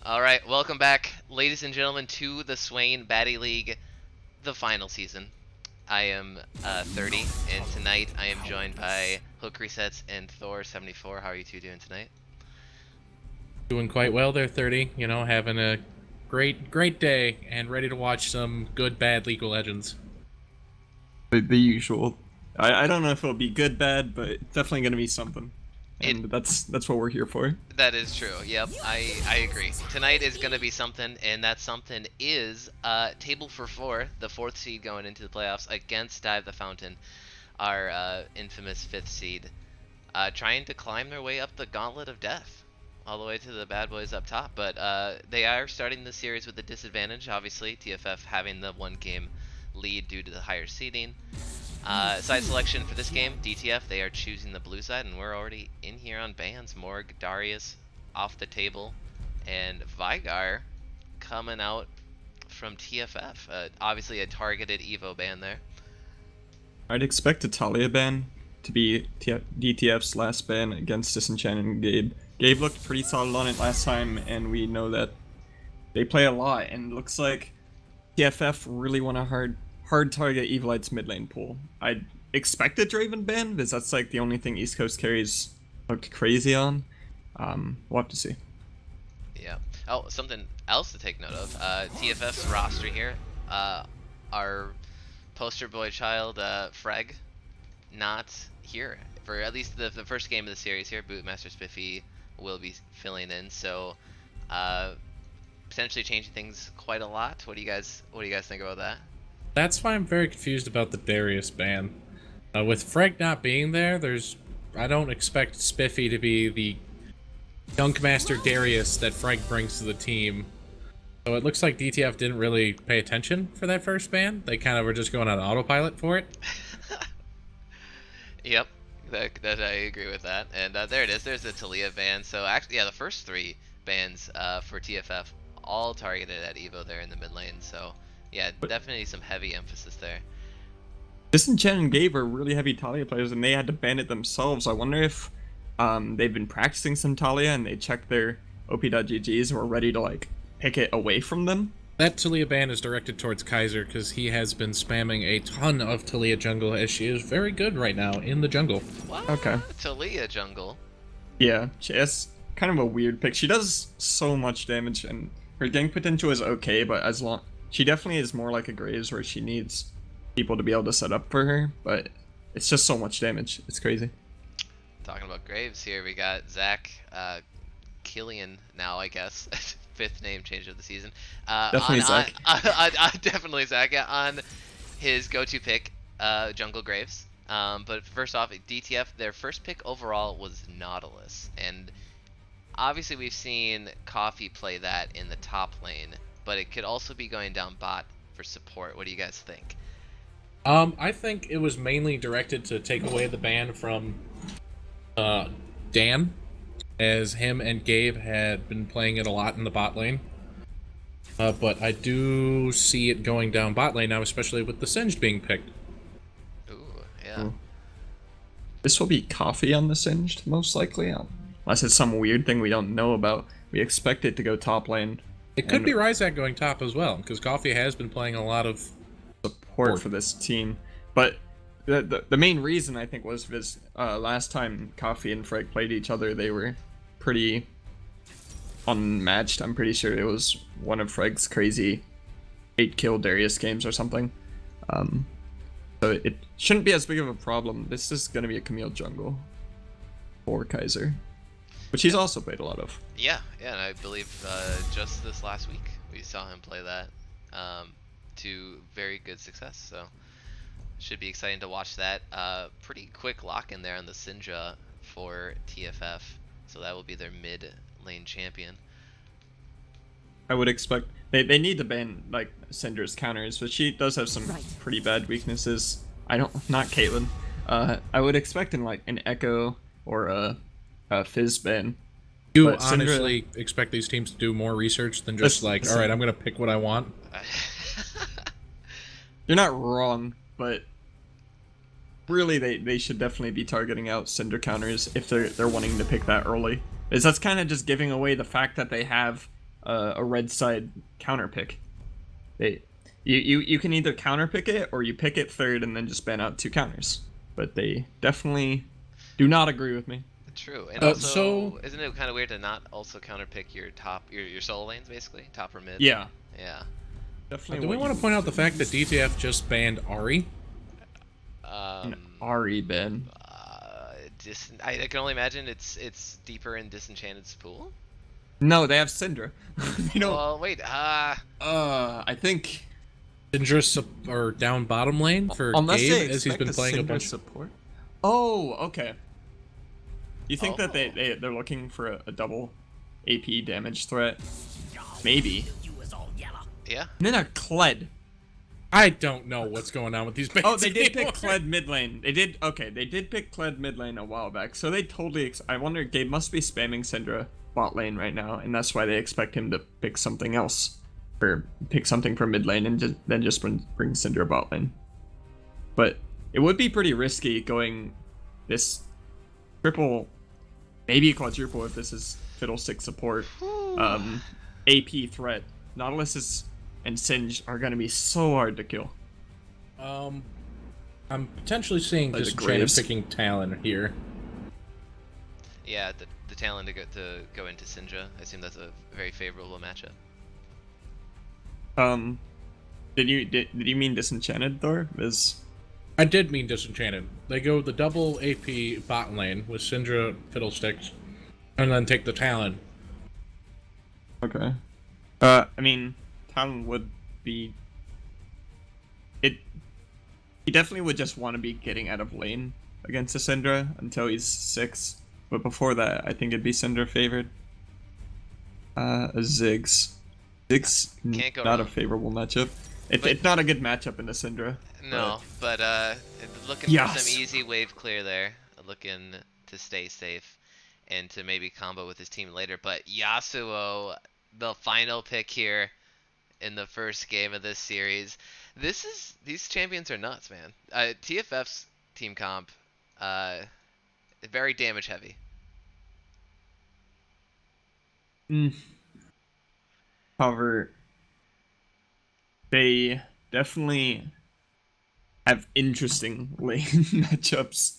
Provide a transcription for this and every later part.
All right, welcome back, ladies and gentlemen, to the Swain Batty League, the final season. I am 30, and tonight I am joined by Hook Resets and Thor74. How are you two doing tonight? Doing quite well there, 30. You know, having a great day and ready to watch some good, bad League of Legends. The usual. I don't know if it'll be good, bad, but it's definitely going to be something. And that's what we're here for. That is true. Yep, I agree. Tonight is going to be something, and that something is Table for 4, the 4th seed going into the playoffs against Dive the Fountain, our infamous 5th seed, trying to climb their way up the gauntlet of death, all the way to the bad boys up top. But they are starting the series with a disadvantage, obviously, TFF having the 1-game lead due to the higher seeding. Side selection for this game, DTF, they are choosing the blue side, and we're already in here on bans. Morg, Darius off the table, and Vigar coming out from TFF. Obviously a targeted Evo ban there. I'd expect a Talia ban to be DTF's last ban against Disenchanted and Gabe. Gabe looked pretty solid on it last time, and we know that they play a lot, and it looks like TFF really want to hard target Evilite's mid lane pool. I'd expect a Draven ban, because that's like the only thing East Coast carries looked crazy on. We'll have to see. Yeah. Oh, something else to take note of. TFF's roster here. Our poster boy child, Freg, not here for at least the first game of the series here. Bootmaster Spiffy will be filling in, so potentially changing things quite a lot. What do you guys think about that? That's why I'm very confused about the Darius ban. With Freg not being there, I don't expect Spiffy to be the Dunkmaster Darius that Freg brings to the team. So it looks like DTF didn't really pay attention for that first ban. They kind of were just going on autopilot for it. Yep, that I agree with that. And there it is. There's the Talia ban. So actually, yeah, the first 3 bans for TFF all targeted at Evo there in the mid lane. So yeah, definitely some heavy emphasis there. Disenchanted and Gabe are really heavy Talia players, and they had to ban it themselves. I wonder if they've been practicing some Talia and they checked their op.ggs and were ready to like pick it away from them. That Talia ban is directed towards Kaiser because he has been spamming a ton of Talia jungle, as she is very good right now in the jungle. What? Okay. Talia jungle? Yeah, that's kind of a weird pick. She does so much damage, and her gank potential is okay, but she definitely is more like a Graves where she needs people to be able to set up for her, but it's just so much damage. It's crazy. Talking about Graves here, we got Zach Killian now, I guess. 5th name change of the season. Definitely Zach. Definitely Zach, yeah, on his go-to pick, Jungle Graves. But first off, DTF, their first pick overall was Nautilus. And obviously we've seen Coffee play that in the top lane, but it could also be going down bot for support. What do you guys think? I think it was mainly directed to take away the ban from Dan, as him and Gabe had been playing it a lot in the bot lane. But I do see it going down bot lane now, especially with the Singed being picked. Ooh, yeah. Ooh. This will be Coffee on the Singed, most likely. Unless it's some weird thing we don't know about. We expect it to go top lane. It could be Ryzak going top as well, because Coffee has been playing a lot of support for this team. But the main reason, I think, was because last time Coffee and Freg played each other, they were pretty unmatched. I'm pretty sure it was one of Freg's crazy 8-kill Darius games or something. So it shouldn't be as big of a problem. This is going to be a Camille jungle for Kaiser, which he's also played a lot of. Yeah, and I believe just this last week we saw him play that to very good success. So should be exciting to watch that. Pretty quick lock in there on the Syndra for TFF. So that will be their mid lane champion. I would expect they need to ban like Syndra's counters, but she does have some pretty bad weaknesses. Not Caitlyn. I would expect in like an Echo or a Fizz ban. You honestly expect these teams to do more research than just all right, I'm gonna pick what I want? You're not wrong, but really they should definitely be targeting out Syndra counters if they're wanting to pick that early. That's kind of just giving away the fact that they have a red side counter pick. You can either counter pick it or you pick it third and then just ban out 2 counters. But they definitely do not agree with me. True, and So also, isn't it kind of weird to not also counterpick your top, your solo lanes basically, top or mid? Yeah, Yeah. definitely. do we want to point out the fact that DTF just banned Ari? Ari Ben? I can only imagine it's deeper in Disenchanted's pool. No, they have Syndra. You know. Well, wait. I think Syndra or down bottom lane for unless Gabe, they as he's expect been a playing a Syndra bunch. support. Oh, okay. You think that Oh. they're looking for a double AP damage threat? Maybe. Yeah. And then a Kled. I don't know what's going on with these bans. Oh, they did pick anymore. Kled mid lane. They did. Okay, they did pick Kled mid lane a while back. So they totally. I wonder. Gabe must be spamming Syndra bot lane right now, and that's why they expect him to pick something else, or pick something from mid lane, and then just bring Syndra bot lane. But it would be pretty risky going this triple, maybe quadruple if this is Fiddlestick support. AP threat. Nautilus and Singe are gonna be so hard to kill. I'm potentially seeing Like the Disenchanted Graves. picking Talon here. Yeah, the talent to go into Syndra. I assume that's a very favorable matchup. Did you mean Disenchanted, Thor? I did mean Disenchanted. They go the double AP bot lane with Syndra Fiddlesticks, and then take the Talon. Okay. I mean, Talon would be. He definitely would just want to be getting out of lane against a Syndra until he's 6. But before that, I think it'd be Syndra favored. A Ziggs. Ziggs Can't go not wrong. a favorable matchup. But- It's not a good matchup in the Syndra. No, but looking Yes. for some easy wave clear there. Looking to stay safe and to maybe combo with his team later. But Yasuo, the final pick here in the first game of this series. These champions are nuts, man. TFF's team comp, very damage heavy. However, they definitely have interesting lane matchups.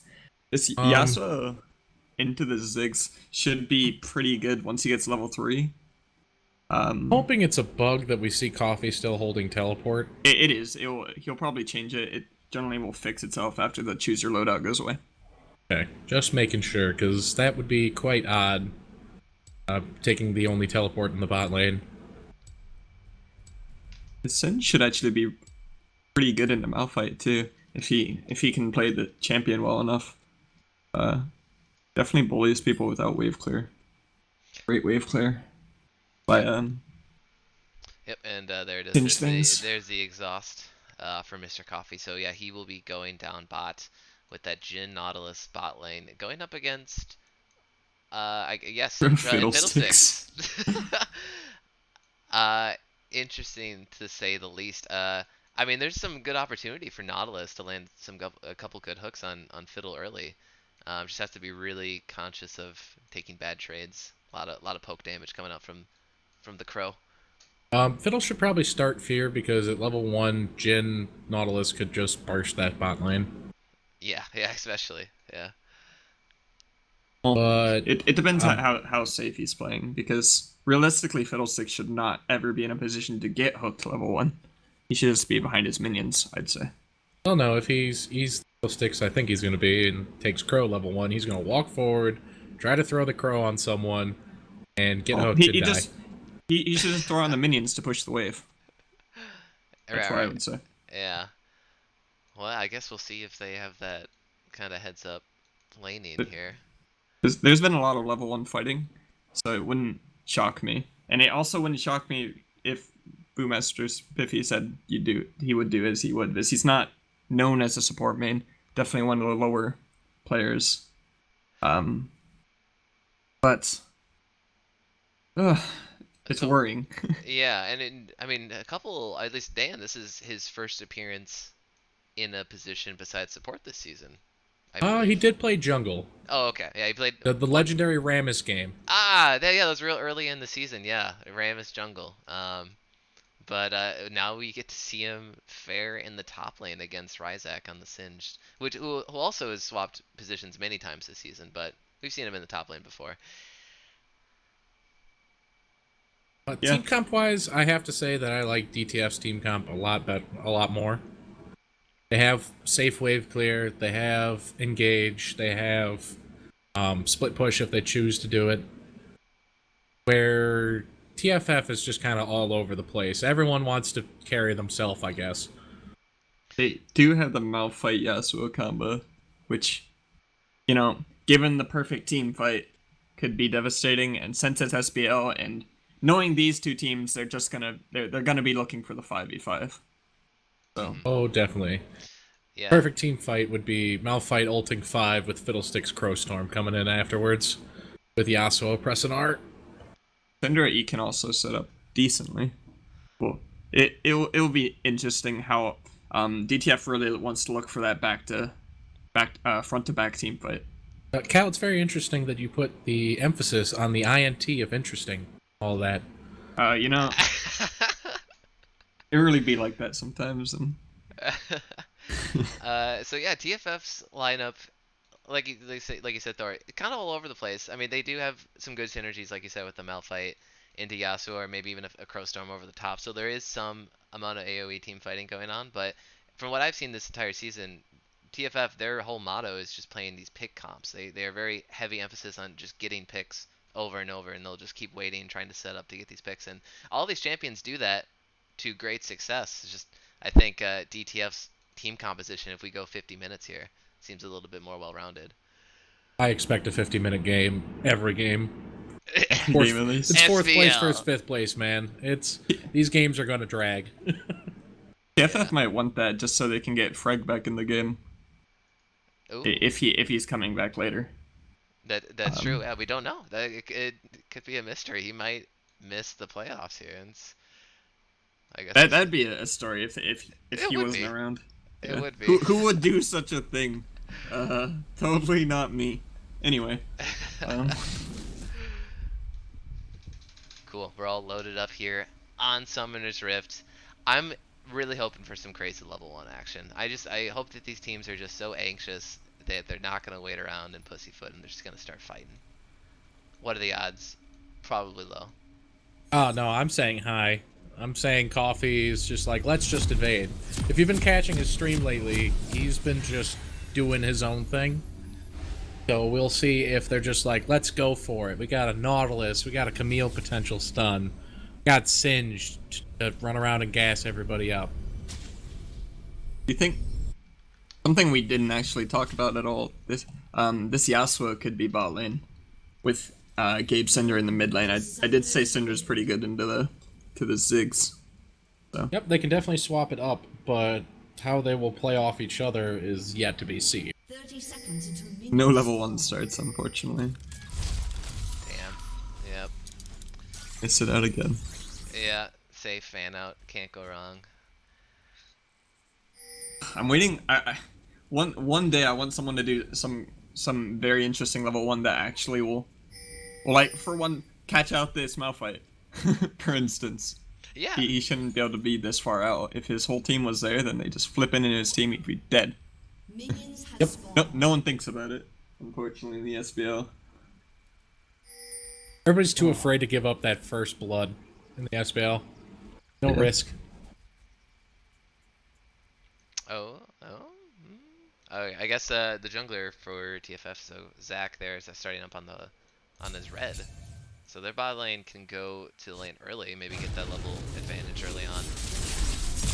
This Yasuo into the Ziggs should be pretty good once he gets level 3. Hoping it's a bug that we see Coffee still holding teleport. It is. He'll probably change it. It generally will fix itself after the choose your loadout goes away. Okay, just making sure, because that would be quite odd. Taking the only teleport in the bot lane. His Sin should actually be pretty good in the Malphite too, if he can play the champion well enough. Definitely bullies people without wave clear. Great wave clear. But Yep, and there it is. Pinch things. There's the exhaust for Mr. Coffee. So yeah, he will be going down bot with that Jhin Nautilus bot lane, going up against yes, Fiddlesticks. Interesting to say the least. I mean, there's some good opportunity for Nautilus to land a couple good hooks on Fiddle early. Just has to be really conscious of taking bad trades. A lot of poke damage coming out from the Crow. Fiddle should probably start Fear because at level 1, Jhin Nautilus could just burst that bot lane. Yeah, especially. Yeah. But it depends on how safe he's playing, because realistically Fiddlestick should not ever be in a position to get hooked level 1. He should just be behind his minions, I'd say. well, no, if he's sticks, I think he's going to be, and takes Crow level 1, he's going to walk forward, try to throw the Crow on someone, and get hooked and die. He should just throw on the minions to push the wave. That's what I Right. would say. Yeah. Well, I guess we'll see if they have that kind of heads up laning here. There's been a lot of level 1 fighting, so it wouldn't shock me. And it also wouldn't shock me if Boomaster's Biffy said he would do as he would, because he's not known as a support main. Definitely one of the lower players. But it's worrying. Yeah, and I mean, at least Dan, this is his first appearance in a position besides support this season. I He believe. did play jungle. Oh, okay. Yeah, he played. The What? legendary Rammus game. Yeah, that was real early in the season. Yeah, Rammus jungle. But now we get to see him fare in the top lane against Ryzak on the Singed, who also has swapped positions many times this season, but we've seen him in the top lane before. Yeah. Team comp wise, I have to say that I like DTF's team comp a lot more. They have safe wave clear, they have engage, they have split push if they choose to do it. Where TFF is just kind of all over the place. Everyone wants to carry themselves, I guess. They do have the Malphite Yasuo combo, which, given the perfect team fight, could be devastating. And since it's SBL and knowing these two teams, they're gonna be looking for the 5v5. So Oh, definitely. Yeah. Perfect team fight would be Malphite ulting 5 with Fiddlesticks Crowstorm coming in afterwards, with Yasuo pressing art. Syndra E can also set up decently. Well, it'll be interesting how DTF really wants to look for that front to back team fight. Cal, it's very interesting that you put the emphasis on the INT of interesting. All that. It really be like that sometimes. And So yeah, TFF's lineup, like you said, Thor, kind of all over the place. I mean, they do have some good synergies, like you said, with the Malphite into Yasuo, or maybe even a Crowstorm over the top. So there is some amount of AOE team fighting going on. But from what I've seen this entire season, TFF, their whole motto is just playing these pick comps. They are very heavy emphasis on just getting picks over and over, and they'll just keep waiting, trying to set up to get these picks. And all these champions do that to great success. It's just I think DTF's team composition, if we go 50 minutes here, seems a little bit more well-rounded. I expect a 50-minute game every game. game at least. It's fourth place SBL. versus fifth place, man. These games are gonna drag. TFF might want that just so they can get Freg back in the game Ooh, if he's coming back later. that's true. Yeah, we don't know. It could be a mystery. He might miss the playoffs here. And I guess That'd be a story if he would wasn't be. around. It would be. Who would do such a thing? Totally not me. Anyway. Cool. We're all loaded up here on Summoner's Rift. I'm really hoping for some crazy level 1 action. I hope that these teams are just so anxious that they're not going to wait around and pussyfoot and they're just going to start fighting. What are the odds? Probably low. Oh no, I'm saying high. I'm saying Coffee's just like, let's just invade. If you've been catching his stream lately, he's been just doing his own thing. So we'll see if they're just like, let's go for it. We got a Nautilus, we got a Camille potential stun, got Singed to run around and gas everybody up. Do you think something we didn't actually talk about at all? This Yasuo could be bot lane with Gabe Cinder in the mid lane. I did say Cinder's pretty good into the Ziggs. So. Yep, they can definitely swap it up, but how they will play off each other is yet to be seen. 30 seconds until No level 1 starts, unfortunately. Damn. Yep. I sit out again. Yeah. Safe fan out. Can't go wrong. I'm waiting. One day I want someone to do some very interesting level 1 that actually will like, for one, catch out this Malphite. For instance. Yeah. He shouldn't be able to be this far out. If his whole team was there, then they just flip in his team, he'd be dead. minions have Yep. spawned. No one thinks about it, unfortunately, in the SBL. Everybody's too afraid to give up that first blood in the SBL. No Yeah. risk. Oh. I guess the jungler for TFF, so Zach there is starting up on his red. So their bot lane can go to the lane early, maybe get that level advantage early on.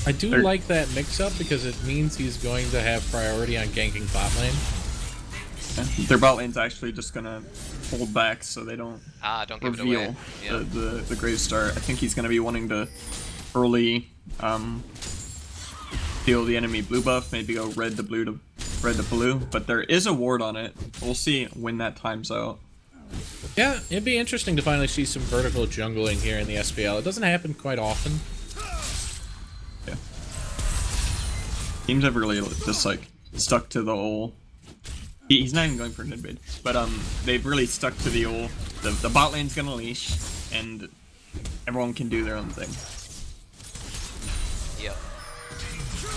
I do like that mix-up because it means he's going to have priority on ganking bot lane. Yeah. Their bot lane's actually just gonna hold back so they don't Don't give it reveal away. Yeah. the Grave Star. I think he's gonna be wanting to early deal the enemy blue buff, maybe go red to blue, but there is a ward on it. We'll see when that time's out. Yeah, it'd be interesting to finally see some vertical jungling here in the SBL. It doesn't happen quite often. Yeah. Teams have really just like stuck to the whole He's not even going for an mid, but they've really stuck to the old the bot lane's gonna leash, and everyone can do their own thing. Yep.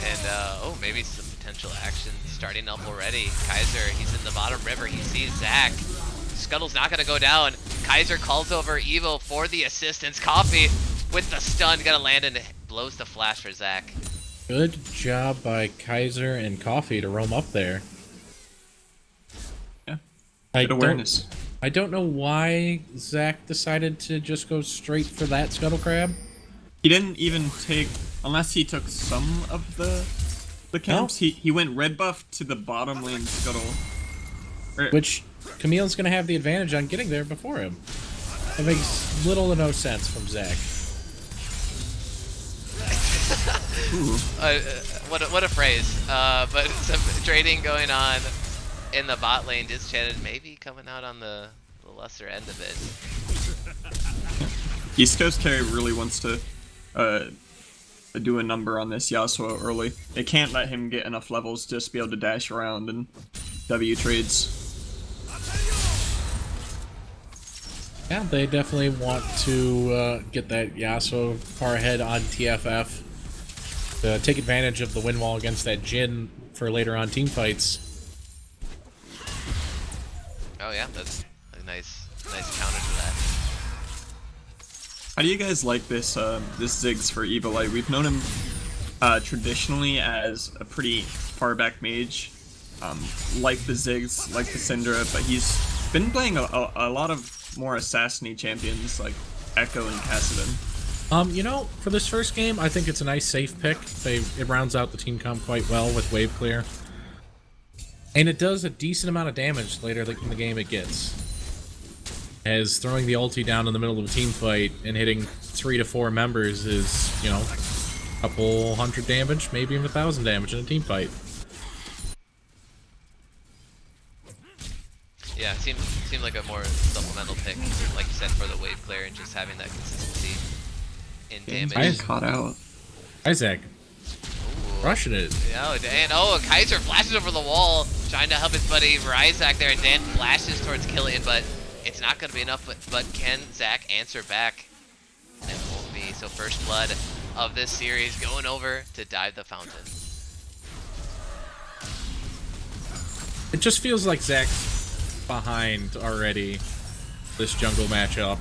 And oh, maybe some potential action starting up already. Kaiser, he's in the bottom river. He sees Zach. Scuttle's not gonna go down. Kaiser calls over Evo for the assistance. Coffee with the stun, gonna land and blows the flash for Zach. Good job by Kaiser and Coffee to roam up there. Yeah. I Good awareness. I don't know why Zach decided to just go straight for that Scuttle Crab. He didn't even take, unless he took some of the camps. No. He went red buff to the bottom lane scuttle. Which Camille's going to have the advantage on getting there before him. That makes little to no sense from Zach. What a phrase. But some trading going on in the bot lane. Disenchanted maybe coming out on the lesser end of it. East Coast carry really wants to do a number on this Yasuo early. They can't let him get enough levels to just be able to dash around and W trades. Yeah, they definitely want to get that Yasuo far ahead on TFF. To take advantage of the win wall against that Jhin for later on team fights. Oh yeah, that's a nice counter to that. How do you guys like this this Ziggs for Evilite? We've known him traditionally as a pretty far back mage, like the Ziggs, like the Syndra, but he's been playing a lot of more assassin-y champions like Echo and Kassadin. You know, for this first game, I think it's a nice safe pick. It rounds out the team comp quite well with wave clear. And it does a decent amount of damage later in the game it gets. As throwing the ulti down in the middle of a team fight and hitting 3 to 4 members is, you know, a couple hundred damage, maybe even 1,000 damage in a team fight. Yeah, it seemed like a more supplemental pick, like you said, for the wave clear and just having that consistency in damage. Getting caught out. Isaac, Ooh. rushing it. Oh, and Kaiser flashes over the wall, trying to help his buddy Ryzak there, and Dan flashes towards Killian, but it's not going to be enough. But can Zach answer back? It won't be. So first blood of this series going over to Dive the Fountain. It just feels like Zach's behind already this jungle matchup.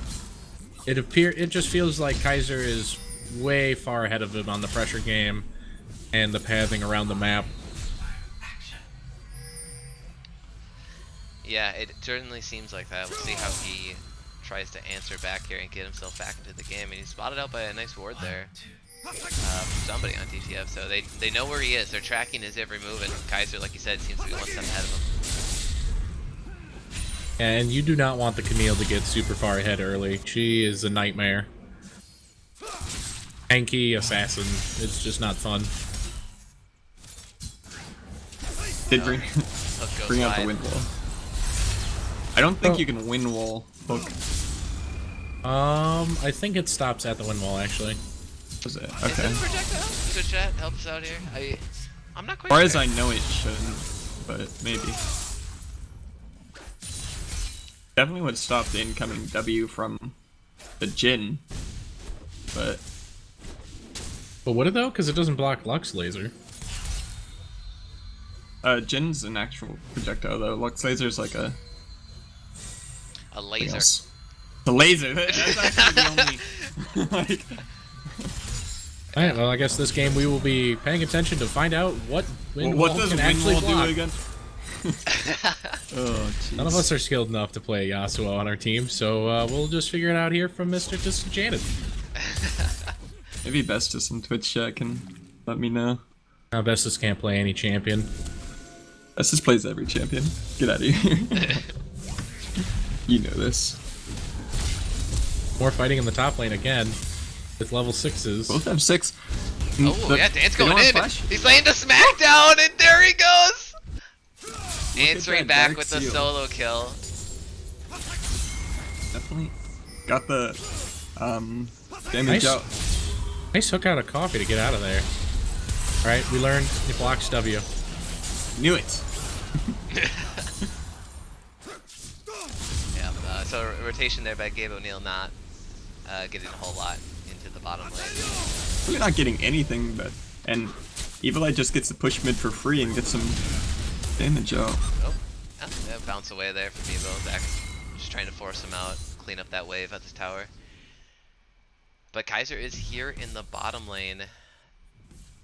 It just feels like Kaiser is way far ahead of him on the pressure game and the pathing around the map. Yeah, it certainly seems like that. We'll see how he tries to answer back here and get himself back into the game. And he's spotted out by a nice ward there from somebody on DTF. So they know where he is. They're tracking his every move. And Kaiser, like you said, seems to be one step ahead of him. And you do not want the Camille to get super far ahead early. She is a nightmare. Tanky assassin. It's just not fun. Did bring Hook goes out the wide. wind wall. I don't think you can wind wall hook. I think it stops at the wind wall actually. Was it? Is Okay. it a projectile? Good chat, help us out here. I'm not quite As far sure. as I know, it shouldn't, but maybe. Definitely would stop the incoming W from the Jhin, but Would it though? Because it doesn't block Lux laser. Jin's an actual projectile though. Lux Laser's like a laser. else. The laser. That's actually the only. Like, Alright, well I guess this game we will be paying attention to find out what wind what wall does can wind actually wall block. do again? Oh, jeez. None of us are skilled enough to play Yasuo on our team, so we'll just figure it out here from Mr. Disenchanted. Maybe Bestus in Twitch chat can let me know. Now Bestus can't play any champion. Bestus plays every champion. Get out of here. You know this. More fighting in the top lane again with level 6s. Both have 6. Oh, yeah, Dan's going in. Flash? He's laying the smackdown, and there he goes! at Answering that back dark with the seal. solo kill. Definitely got the damage Nice. out. Nice hook out of Coffee to get out of there. Alright, we learned it blocks W. Knew it. Yeah, so rotation there by Gabe O'Neill, not getting a whole lot into the bottom lane. Really not getting anything, but and Evilite just gets to push mid for free and get some damage out. Oh, yeah, bounce away there from Evo. Zach just trying to force him out, clean up that wave at this tower. But Kaiser is here in the bottom lane.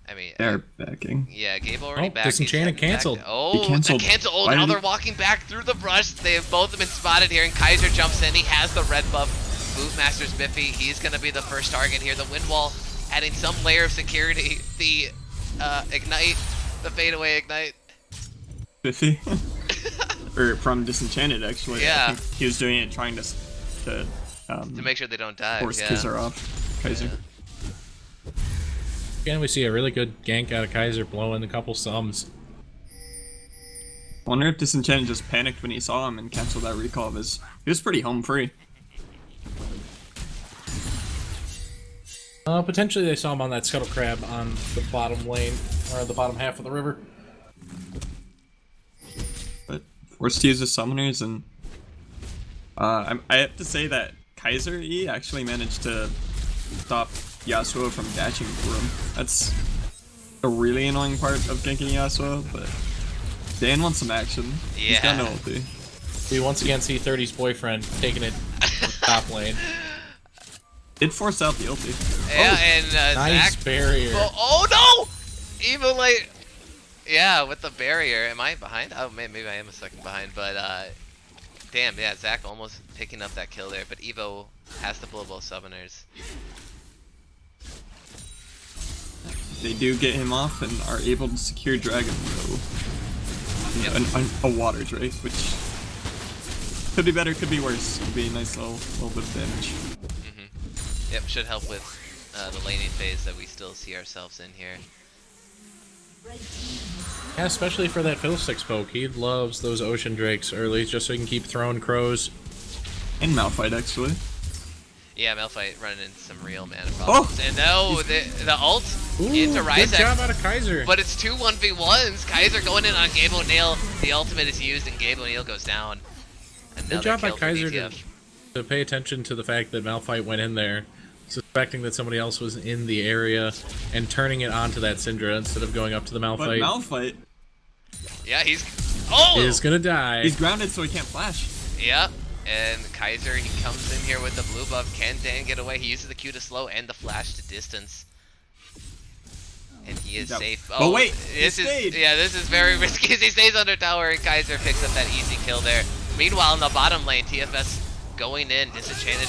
I mean, They're backing. yeah, Gabe already back. Disenchanted He's canceled. back. Oh, He canceled. cancel. Oh, Why now did they're he- walking back through the brush. They have both been spotted here, and Kaiser jumps in. He has the red buff. Bootmaster's Biffy. He's going to be the first target here. The wind wall adding some layer of security. The ignite, the fadeaway ignite. 50. Or from Disenchanted, actually. Yeah. I think he was doing it trying to To make sure they don't die. force Yeah. Kaiser off. Kaiser. Yeah. Again, we see a really good gank out of Kaiser, blowing a couple sums. I wonder if Disenchanted just panicked when he saw him and canceled that recall of his. He was pretty home free. Potentially they saw him on that scuttle crab on the bottom lane, or the bottom half of the river. But forced to use the summoners, and I have to say that Kaiser E actually managed to stop Yasuo from dashing through him. That's a really annoying part of ganking Yasuo, but Dan wants some action. He's got no Yeah. ulti. We once again see 30's boyfriend taking it to the top lane. Did force out the ulti. Yeah, and Nice Zach. barrier. Oh no! Evo like, yeah, with the barrier. Am I behind? Oh, maybe I am a second behind, but damn, yeah, Zach almost picking up that kill there, but Evo has to blow both summoners. They do get him off and are able to secure Dragon though. Yep. A water Drake, which could be better, could be worse. Could be a nice little bit of damage. Yep, should help with the laning phase that we still see ourselves in here. Yeah, especially for that Fiddlesticks poke. He loves those ocean drakes early just so he can keep throwing crows. And Malphite actually. Yeah, Malphite running into some real mana problems. And no, the ult Ooh, into good job Ryzek, out of Kaiser. but it's two 1v1s. Kaiser going in on Gabe O'Neill. The ultimate is used and Gabe O'Neill goes down. Another Good job by kill for Kaiser DTF. to pay attention to the fact that Malphite went in there, suspecting that somebody else was in the area, and turning it onto that Syndra instead of going up to the But Malphite. Malphite, Yeah, he's... Oh! Is gonna die. he's grounded so he can't flash. Yeah, and Kaiser, he comes in here with the blue buff. Can Dan get away? He uses the Q to slow and the flash to distance. And he is He's out. safe. But wait, he this is stayed. yeah, this is very risky as he stays under tower and Kaiser picks up that easy kill there. Meanwhile, in the bottom lane, TFS going in, Disenchanted,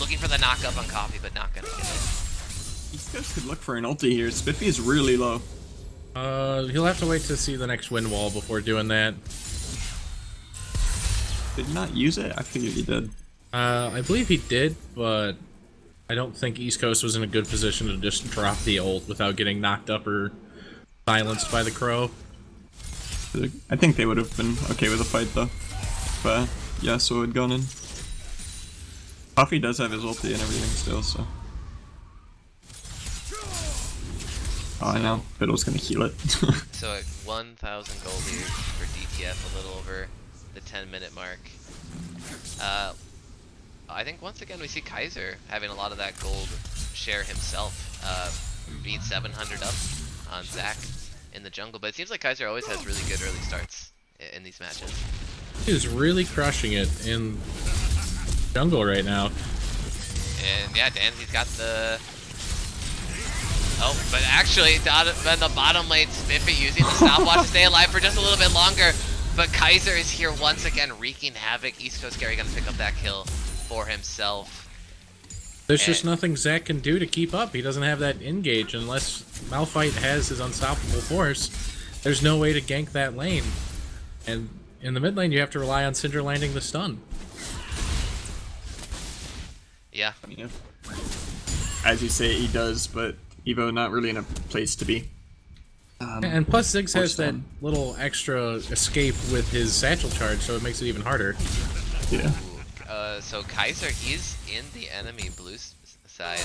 looking for the knockup on Coffee, but not gonna get it. These guys could look for an ulti here. Spiffy is really low. He'll have to wait to see the next wind wall before doing that. Did he not use it? I figured he did. I believe he did, but I don't think East Coast was in a good position to just drop the ult without getting knocked up or silenced by the crow. I think they would have been okay with a fight though. But Yasuo had gone in. Coffee does have his ulti and everything still, so. Oh, I know. Fiddle's gonna heal it. So at 1,000 gold here for DTF, a little over the 10-minute mark. I think once again we see Kaiser having a lot of that gold share himself, being 700 up on Zach in the jungle. But it seems like Kaiser always has really good early starts in these matches. He's really crushing it in jungle right now. And yeah, Dan, he's got the... Oh, but actually, in the bottom lane, Spiffy using the stopwatch to stay alive for just a little bit longer. But Kaiser is here once again, wreaking havoc. East Coast Gary gonna pick up that kill for himself. There's just nothing Zach can do to keep up. He doesn't have that engage unless Malphite has his unstoppable force. There's no way to gank that lane. And in the mid lane, you have to rely on Syndra landing the stun. Yeah. Yeah. As you say, he does, but Evo not really in a place to be. And plus Ziggs has that stun. little extra escape with his satchel charge, so it makes it even harder. Yeah. So Kaiser, he's in the enemy blue side.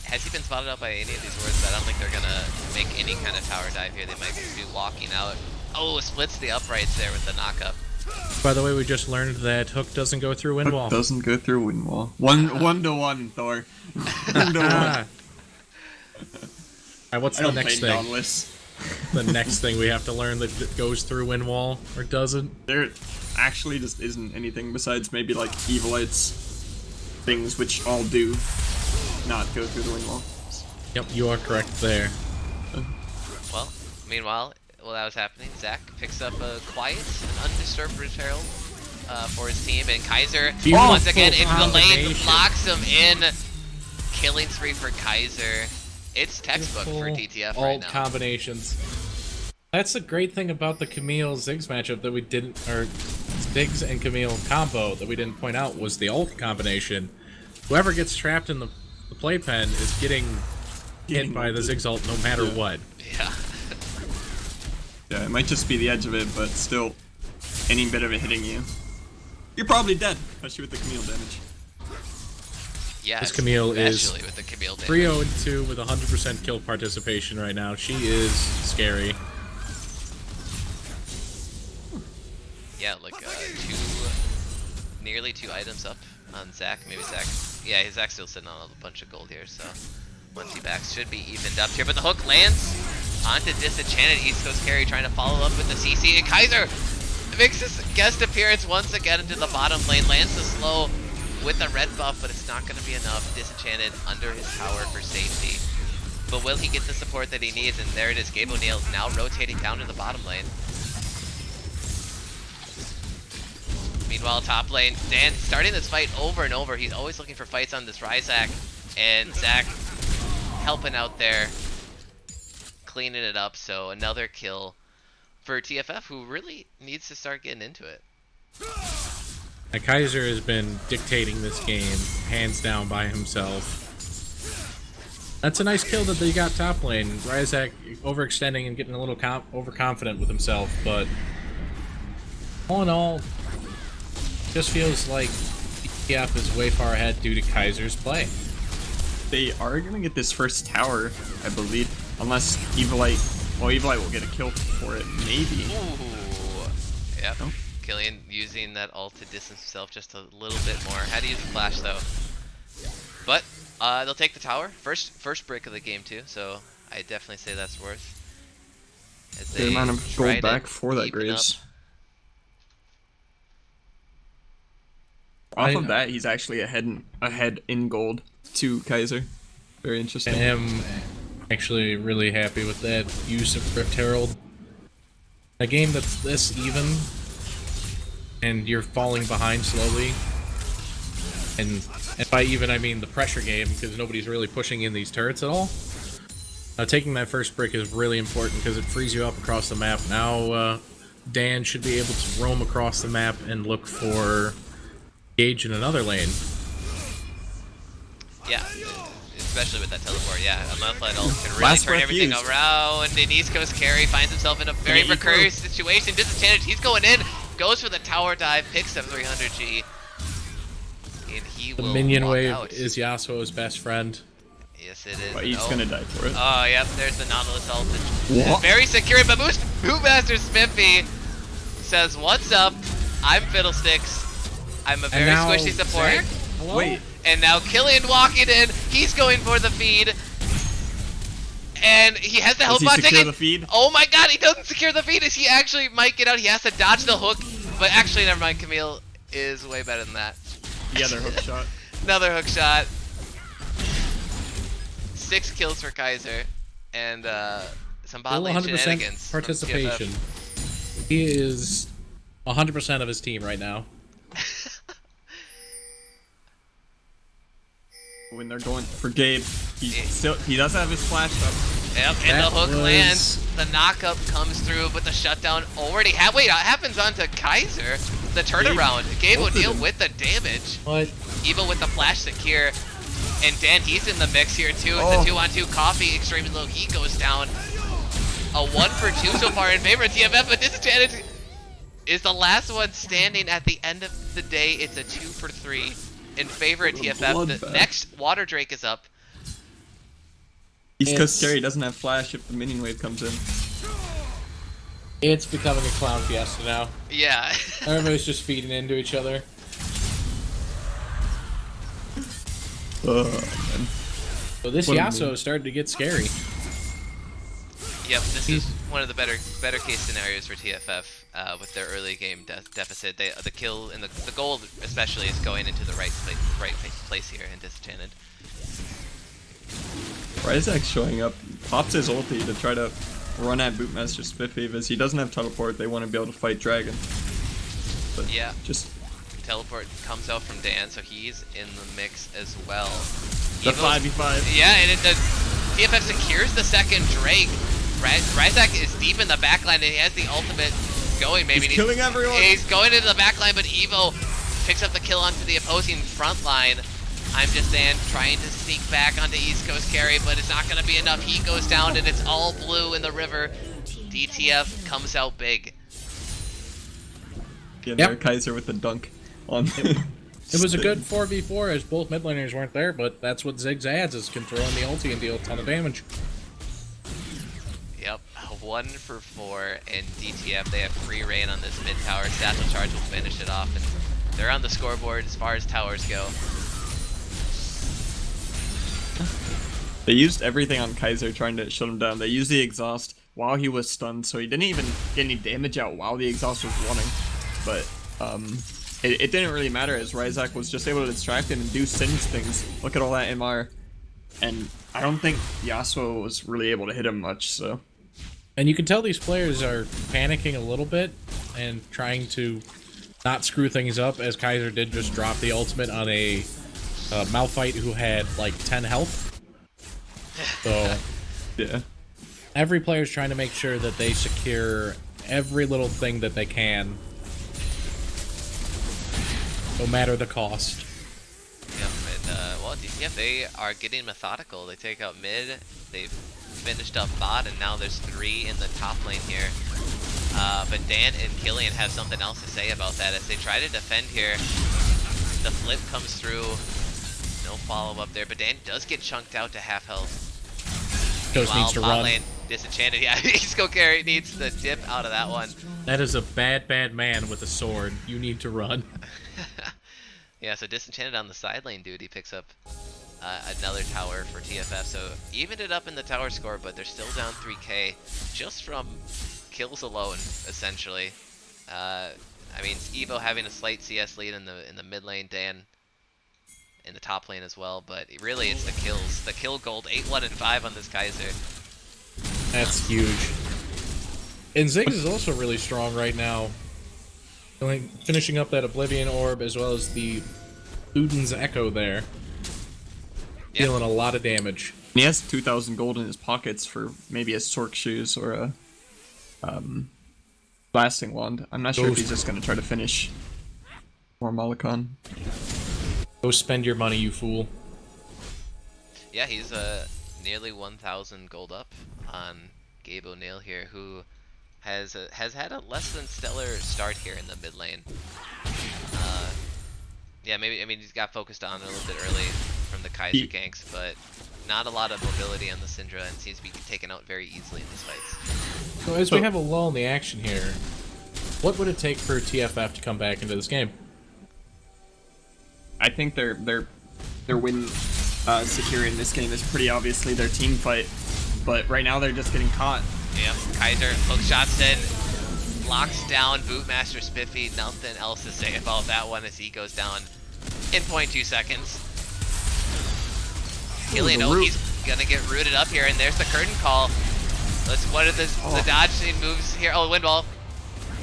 Has he been spotted out by any of these wards? I don't think they're gonna make any kind of tower dive here. They might be walking out Oh, splits the uprights there with the knockup. By the way, we just learned that Hook doesn't go through wind wall. Doesn't go through wind wall. One to one, Thor. 1 to 1. Alright, what's I the don't next play thing? Dauntless. The next thing we have to learn that goes through wind wall or doesn't? There actually just isn't anything besides maybe like Evilites things which all do not go through the wind wall. Yep, you are correct there. Well, meanwhile, while that was happening, Zach picks up a quiet and undisturbed return for his team, and Kaiser Beautiful once again into the lane, combination. locks him in. Killing spree for Kaiser. It's textbook for DTF right Alt now. combinations. That's the great thing about the Camille Ziggs matchup that we didn't, or Ziggs and Camille combo that we didn't point out was the ult combination. Whoever gets trapped in the playpen is getting hit by the Ziggs ult no matter what. Yeah. Yeah, it might just be the edge of it, but still, any bit of it hitting you, you're probably dead, especially with the Camille damage. Yeah. This Camille is especially with the Camille damage. 3-0-2 with 100% kill participation right now. She is scary. Yeah, like nearly two items up on Zach. Maybe Zach. Yeah, Zach's still sitting on a bunch of gold here, so once he backs should be evened up here. But the hook lands onto Disenchanted. East Coast carry trying to follow up with the CC, and Kaiser makes his guest appearance once again into the bottom lane. Lands the slow with the red buff, but it's not going to be enough. Disenchanted under his tower for safety. But will he get the support that he needs? And there it is. Gabe O'Neal now rotating down to the bottom lane. Meanwhile, top lane, Dan starting this fight over and over. He's always looking for fights on this Ryzak, and Zach helping out there, cleaning it up. So another kill for TFF, who really needs to start getting into it. Now, Kaiser has been dictating this game hands down by himself. That's a nice kill that they got top lane. Ryzak overextending and getting a little overconfident with himself, but all in all, just feels like DTF is way far ahead due to Kaiser's play. They are gonna get this first tower, I believe, unless Evilite. Well, Evilite will get a kill for it, maybe. Ooh. Yep. Oh. Killian using that ult to distance himself just a little bit more. Had to use the flash though. But they'll take the tower. First brick of the game too, so I definitely say that's worth. As The amount of try gold to back for that even Graves. up. Off of that, he's actually ahead in gold to Kaiser. Very I interesting. am actually really happy with that use of Crypt Herald. A game that's this even, and you're falling behind slowly, and by even I mean the pressure game, because nobody's really pushing in these turrets at all. Taking that first brick is really important because it frees you up across the map. Now Dan should be able to roam across the map and look for Gage in another lane. Yeah, especially with that teleport. Yeah, a Mudflood ult can really Last turn breath everything used. around. And East Coast carry finds himself in a very Can he precarious situation. Disenchanted, he's going in, goes for the tower dive, picks up 300G, and he The will minion walk wave out. is Yasuo's best friend. Yes, it is. But he's Oh. gonna die for it. Oh, yep, there's the Nautilus ult. What? Very secure, but Moonmaster Spiffy says, "What's up? I'm Fiddlesticks. I'm a very now squishy support." Zach? Hello? Wait, And now Killian walking in, he's going for the feed. And he has the health he bot secure ticket. the feed? Oh my god, he doesn't secure the feed. Is he actually might get out? He has to dodge the hook. But actually, never mind. Camille is way better than that. the other hook shot. Another hook shot. 6 kills for Kaiser. And some bot Still lane 100% shenanigans. from participation. TFF. He is 100% of his team right now. When they're going for Gabe, he does have his flash up. Yep, and the That hook was- lands. The knockup comes through, but the shutdown already wait, it happens onto Kaiser. The turnaround. Gabe both of O'Neal them. with the damage. But Evil with the flash secure. And Dan, he's in the mix here too. It's Oh. a 2-on-2 coffee, extremely low. He goes down. A 1-for-2 so far in favor of TFF, but Disenchanted is the last one standing at the end of the day. It's a 2-for-3 in favor of What a TFF. The bloodbath. next Water Drake is up. East Coast It's- Carry doesn't have flash if the minion wave comes in. It's becoming a clown fiesta now. Yeah. Everybody's just feeding into each other. Man. So this What a Yasuo move. started to get scary. Yep, this is one of the better case scenarios for TFF with their early game deficit. The kill and the gold especially is going into the right place here in Disenchanted. Ryzak showing up, pops his ulti to try to run at Bootmaster Spiffy, as he doesn't have teleport. They want to be able to fight Dragon. But Yeah. just Teleport comes out from Dan, so he's in the mix as well. the Evo's- 5v5. Yeah, and the TFF secures the second Drake. Ryzak is deep in the backline and he has the ultimate going, maybe. He's killing everyone. He's going into the backline, but Evo picks up the kill onto the opposing front line. I'm just Dan trying to sneak back onto East Coast carry, but it's not going to be enough. He goes down and it's all blue in the river. DTF comes out big. Again, Yep. there, Kaiser with the dunk on. It was a good 4v4 as both mid laners weren't there, but that's what Ziggs adds, is can throw in the ulti and deal a ton of damage. Yep, 1 for 4, and DTF, they have free reign on this mid tower. Satchel Charge will finish it off, and they're on the scoreboard as far as towers go. They used everything on Kaiser trying to shut him down. They used the exhaust while he was stunned, so he didn't even get any damage out while the exhaust was running. But it didn't really matter, as Ryzak was just able to distract him and do Sin's things. Look at all that MR. And I don't think Yasuo was really able to hit him much, so. And you can tell these players are panicking a little bit and trying to not screw things up, as Kaiser did just drop the ultimate on a Malphite who had like 10 health. So Yeah. every player's trying to make sure that they secure every little thing that they can, no matter the cost. Yep, and well, DTF, they are getting methodical. They take out mid, they've finished up bot, and now there's 3 in the top lane here. But Dan and Killian have something else to say about that as they try to defend here. The flip comes through, no follow-up there, but Dan does get chunked out to half health. Ghost needs to Bot run. lane, Disenchanted, yeah, East Coast carry needs the dip out of that one. That is a bad, bad man with a sword. You need to run. Yeah, so Disenchanted on the side lane duty picks up another tower for TFF, so evened it up in the tower score, but they're still down 3k just from kills alone, essentially. I mean, Evo having a slight CS lead in the mid lane, Dan in the top lane as well, but really it's the kills. The kill gold, 8, 1, and 5 on this Kaiser. That's huge. And Ziggs is also really strong right now. Like, finishing up that Oblivion Orb as well as the Luden's Echo there. Yep. Dealing a lot of damage. He has 2,000 gold in his pockets for maybe a Sork Shoes or a Blasting Wand. I'm not sure if he's just going to try to finish more Malakan. Go spend your money, you fool. Yeah, he's nearly 1,000 gold up on Gabe O'Neill here, who has had a less than stellar start here in the mid lane. Yeah, maybe, I mean, he's got focused on a little bit early from the Kaiser ganks, but not a lot of mobility on the Syndra, and seems to be taken out very easily in these fights. So as we have a lull in the action here, what would it take for TFF to come back into this game? I think their win secure in this game is pretty obviously their team fight, but right now they're just getting caught. Yep, Kaiser hook shots in, locks down Bootmaster Spiffy. Nothing else to say about that one as he goes down in 0.2 seconds. Killian, oh, he's gonna get rooted up here, and there's the curtain call. What are the dodge scene moves here? Oh, wind wall.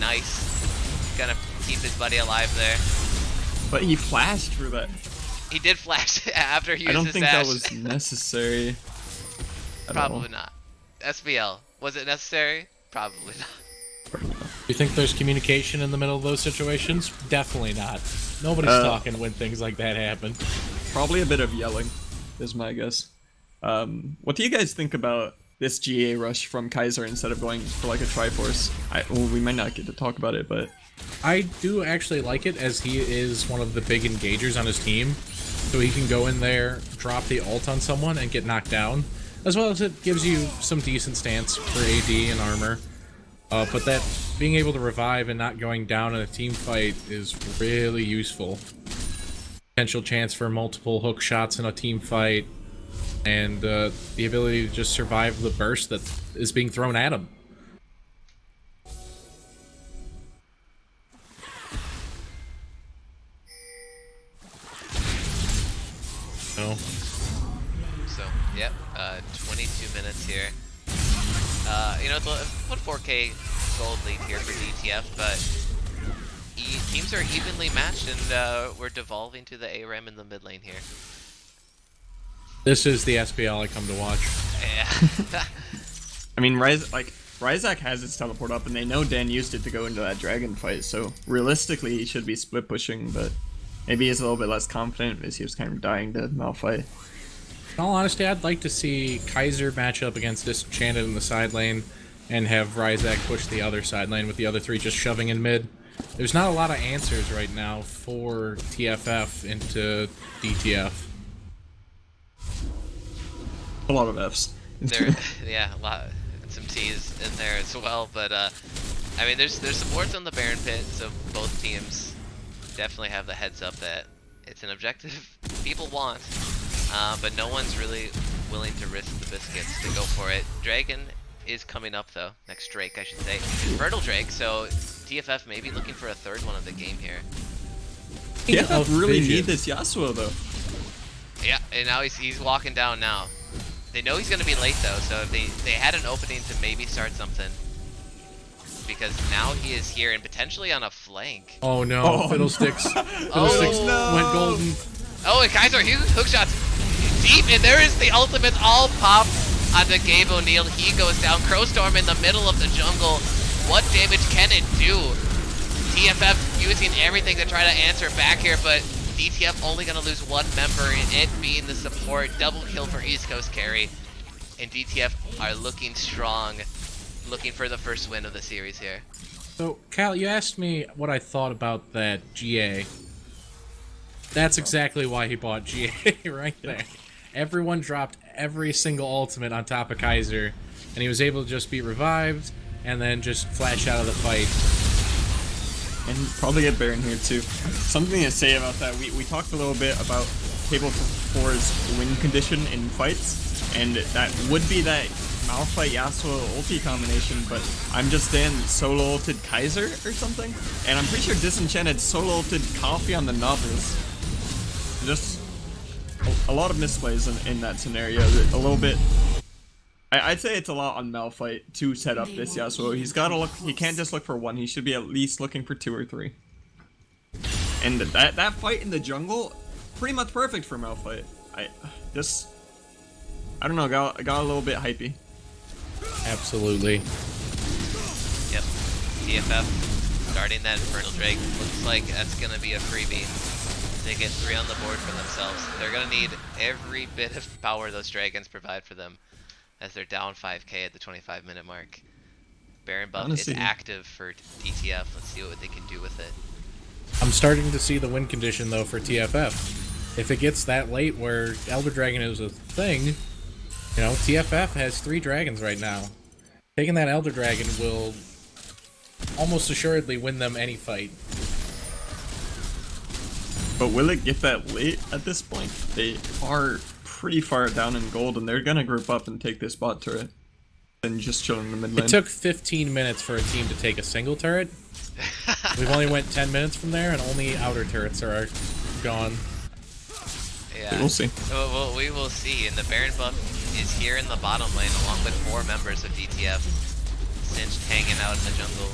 Nice. Gonna keep his buddy alive there. But he flashed for that. He did flash after he used I don't his think dash. that was necessary. at all. Probably not. SBL. Was it necessary? Probably not. You think there's communication in the middle of those situations? Definitely not. Nobody's talking when things like that happen. Probably a bit of yelling, is my guess. What do you guys think about this GA rush from Kaiser instead of going for like a Triforce? Well, we might not get to talk about it, but I do actually like it, as he is one of the big engagers on his team. So he can go in there, drop the ult on someone, and get knocked down. As well as it gives you some decent stance for AD and armor. But that being able to revive and not going down in a team fight is really useful. Potential chance for multiple hook shots in a team fight, and the ability to just survive the burst that is being thrown at him. So, yep, 22 minutes here. You know, it's a 4K gold lead here for DTF, but teams are evenly matched, and we're devolving to the ARAM in the mid lane here. This is the SBL I come to watch. Yeah. I mean, Ryzak has his teleport up, and they know Dan used it to go into that dragon fight, so realistically he should be split pushing, but maybe he's a little bit less confident as he was kind of dying to Malphite. In all honesty, I'd like to see Kaiser match up against Disenchanted in the side lane and have Ryzak push the other side lane with the other three just shoving in mid. There's not a lot of answers right now for TFF into DTF. A lot of Fs. Yeah, a lot, some T's in there as well, but I mean, there's supports on the Baron pit, so both teams definitely have the heads up that it's an objective people want, but no one's really willing to risk the biscuits to go for it. Dragon is coming up though, next Drake I should say, Fertile Drake, so TFF may be looking for a third one of the game here. Yeah, really need this Yasuo though. Yeah, and now he's walking down now. They know he's gonna be late though, so they had an opening to maybe start something. Because now he is here and potentially on a flank. Oh no, Oh, Fiddlesticks. no. Fiddlesticks no. went golden. Oh, and Kaiser, he hook shots deep, and there is the ultimate all pop onto Gabe O'Neal. He goes down. Crowstorm in the middle of the jungle. What damage can it do? TFF using everything to try to answer back here, but DTF only gonna lose one member, it being the support. Double kill for East Coast carry, and DTF are looking strong, looking for the first win of the series here. So, Cal, you asked me what I thought about that GA. That's exactly why he bought GA right there. Everyone dropped every single ultimate on top of Kaiser, and he was able to just be revived and then just flash out of the fight. And probably get Baron here too. Something to say about that, we talked a little bit about Table 4's win condition in fights, and that would be that Malphite Yasuo ulti combination, but I'm just in solo ulted Kaiser or something, and I'm pretty sure Disenchanted solo ulted Coffee on the Novice. Just a lot of misplays in that scenario. A little bit. I'd say it's a lot on Malphite to set up this Yasuo. He's got to look. He can't just look for one. He should be at least looking for 2 or 3. And that fight in the jungle, pretty much perfect for Malphite. I don't know. Got a little bit hypey. Absolutely. Yep. TFF starting that Infernal Drake. Looks like that's gonna be a freebie. They get 3 on the board for themselves. They're gonna need every bit of power those dragons provide for them, as they're down 5k at the 25-minute mark. Baron buff Honestly, is active for DTF. Let's see what they can do with it. I'm starting to see the win condition, though, for TFF. If it gets that late where Elder Dragon is a thing, you know, TFF has 3 dragons right now. Taking that Elder Dragon will almost assuredly win them any fight. But will it get that late at this point? They are pretty far down in gold, and they're gonna group up and take this bot turret and just chill in the mid lane. It took 15 minutes for a team to take a single turret. We've only went 10 minutes from there, and only outer turrets are gone. Yeah. We'll see. Well, we will see. And the Baron buff is here in the bottom lane, along with 4 members of DTF. Singed hanging out in the jungle.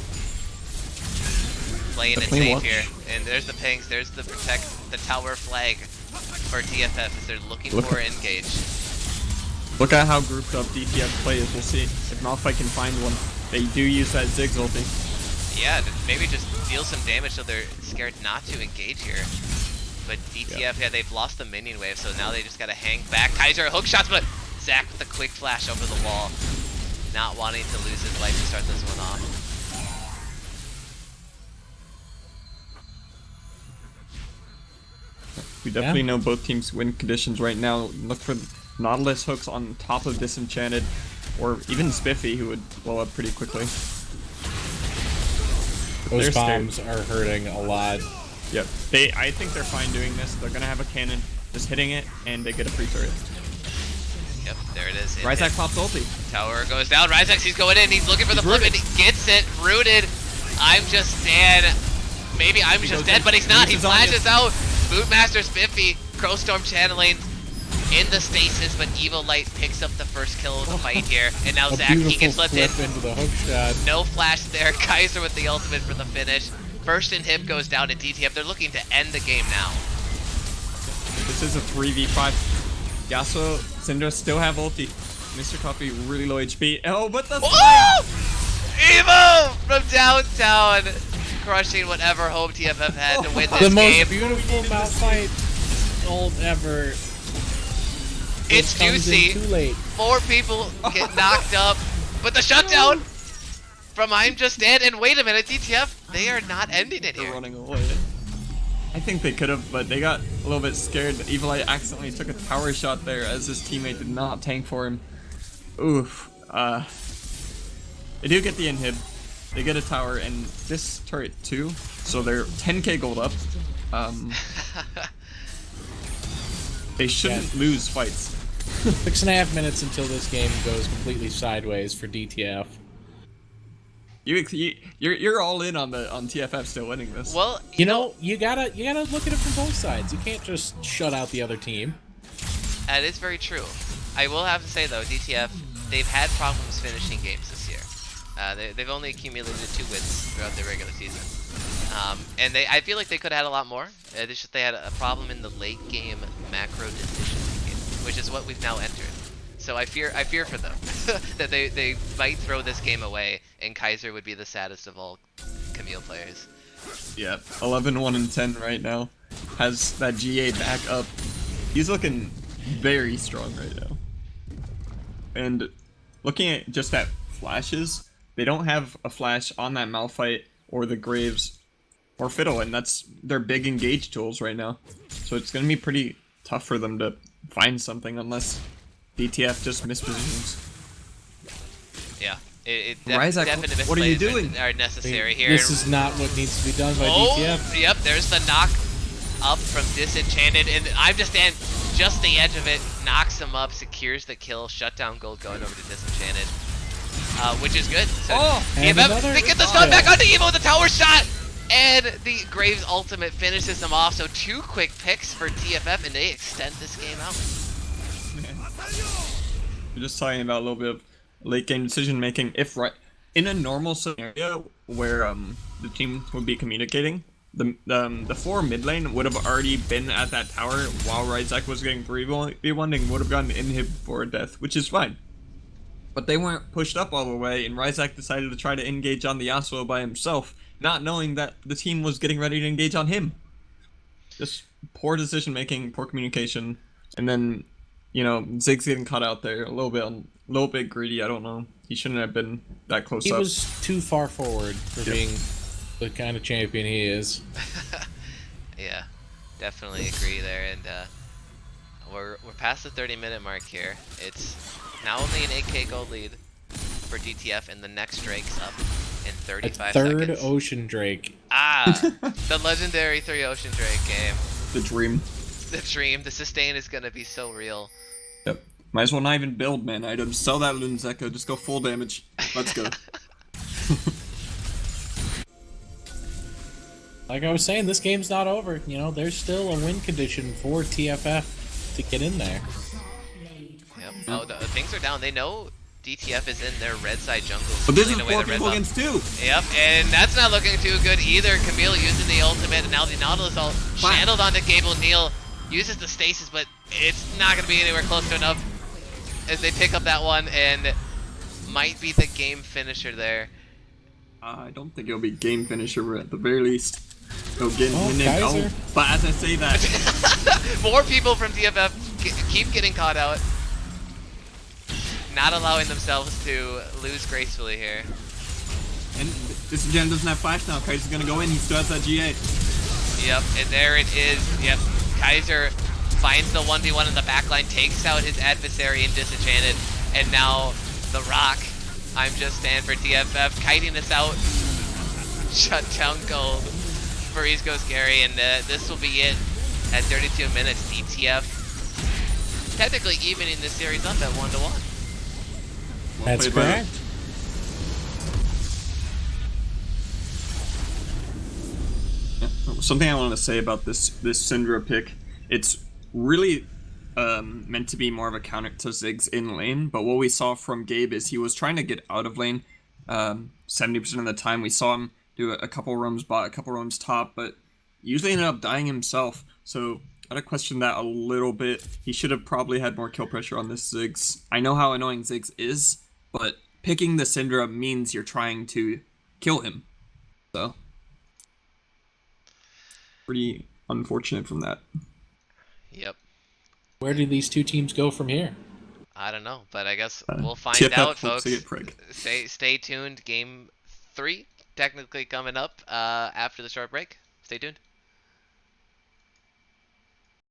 Playing it safe here. And there's the pings, there's the protect the tower flag for TFF as they're looking for engage. Look at how grouped up DTF plays. We'll see if Malphite can find one. They do use that Ziggs ulti. Yeah, maybe just deal some damage so they're scared not to engage here. But DTF, yeah, they've lost the minion wave, so now they just gotta hang back. Kaiser hook shots, but Zach with the quick flash over the wall. Not wanting to lose his life to start this one off. We definitely know both teams' win conditions right now. Look for Nautilus hooks on top of Disenchanted, or even Spiffy, who would blow up pretty quickly. Those They're scared. bombs are hurting a lot. Yep. I think they're fine doing this. They're gonna have a cannon, just hitting it, and they get a free turret. Yep, there it is. Ryzak pops ulti. Tower goes down. Ryzak, he's going in. He's looking for the flip, and he gets it. Rooted. I'm just dead. Maybe I'm just dead, but he's not. He flashes out. Bootmaster Spiffy. Crowstorm channeling in the stasis, but Evil Light picks up the first kill of the fight here. And now A Zach, he beautiful gets flipped in. flip into the hook shot. No flash there. Kaiser with the ultimate for the finish. First inhib goes down to DTF. They're looking to end the game now. This is a 3v5. Yasuo, Syndra still have ulti. Mr. Coffee really low HP. Oh, but the Evo from downtown, crushing whatever home TFF had to win this The game. most beautiful Malphite ult ever. It's Just comes in juicy. Too late. 4 people get knocked up, but the shutdown from I'm Just Dead. And wait a minute, DTF, they are not ending it They're here. running away. I think they could have, but they got a little bit scared. Evil Eye accidentally took a tower shot there as his teammate did not tank for him. Oof. They do get the inhib. They get a tower and this turret too, so they're 10k gold up. They shouldn't lose fights. 6.5 minutes until this game goes completely sideways for DTF. You're all in on TFF still winning this. Well, You know, you gotta look at it from both sides. You can't just shut out the other team. that is very true. I will have to say though, DTF, they've had problems finishing games this year. They've only accumulated 2 wins throughout the regular season. And I feel like they could have had a lot more. It's just they had a problem in the late game macro decision making, which is what we've now entered. So I fear for them that they might throw this game away, and Kaiser would be the saddest of all Camille players. Yeah, 11-1-10 right now. Has that GA back up. He's looking very strong right now. And looking at just at flashes, they don't have a flash on that Malphite or the Graves or Fiddle, and that's their big engage tools right now. So it's gonna be pretty tough for them to find something unless DTF just mispositions. Yeah, Ryzak, definite what are you misplays doing? are necessary here. This is not what needs to be done by Oh, DTF. yep, there's the knock up from Disenchanted, and I'm just the edge of it, knocks him up, secures the kill, shutdown gold going over to Disenchanted, which is good. So and TFF, another- they get the stun back onto Evo with the tower shot, and the Graves ultimate finishes them off. So 2 quick picks for TFF, and they extend this game out. We're just talking about a little bit of late game decision making. If in a normal scenario where the team would be communicating, the 4 mid lane would have already been at that tower while Ryzak was getting 3v1 and would have gotten inhib for death, which is fine. But they weren't pushed up all the way, and Ryzak decided to try to engage on the Yasuo by himself, not knowing that the team was getting ready to engage on him. Just poor decision making, poor communication, and then, you know, Zig's getting caught out there a little bit greedy. I don't know. He shouldn't have been that close He up. was too far forward for being the kind of champion he is. Yeah, definitely agree there, and we're past the 30-minute mark here. It's now only an 8k gold lead for DTF, and the next Drake's up in 35 Third seconds. Ocean Drake. The legendary 3 Ocean Drake game. The dream. The dream, the sustain is gonna be so real. Yep. Might as well not even build man items. Sell that Lunzeka. Just go full damage. Let's go. Like I was saying, this game's not over. You know, there's still a win condition for TFF to get in there. Yep. Oh, things are down. They know DTF is in their red side jungle. But this is stealing away 4 the red people buff. against 2. Yep, and that's not looking too good either. Camille using the ultimate, and now the Nautilus ult channeled onto Gable Neal. Uses the stasis, but it's not going to be anywhere close to enough as they pick up that one, and might be the game finisher there. I don't think it'll be game finisher, but at the very least, it'll get win it. Kaiser. Oh, but as I say that, More people from TFF keep getting caught out. Not allowing themselves to lose gracefully here. and this gen doesn't have flash now. Kaiser's gonna go in. He still has that GA. Yep, and there it is. Yep, Kaiser finds the 1v1 in the backline, takes out his adversary in Disenchanted, and now the Rock, I'm Just Stand for TFF, kiting us out. shut down gold for East Coast Gary, and this will be it at 32 minutes. DTF technically evening this series up at 1-1. That's played, brother. correct. Something I want to say about this Syndra pick, it's really meant to be more of a counter to Ziggs in lane, but what we saw from Gabe is he was trying to get out of lane 70% of the time. We saw him do a couple roams bot, a couple roams top, but usually ended up dying himself. So I gotta question that a little bit. He should have probably had more kill pressure on this Ziggs. I know how annoying Ziggs is, but picking the Syndra means you're trying to kill him. So pretty unfortunate from that. Yep. Where do these two teams go from here? I don't know, but I guess we'll find TFF out, hopes folks. to get Prig. Stay tuned. Game 3 technically coming up after the short break. Stay tuned.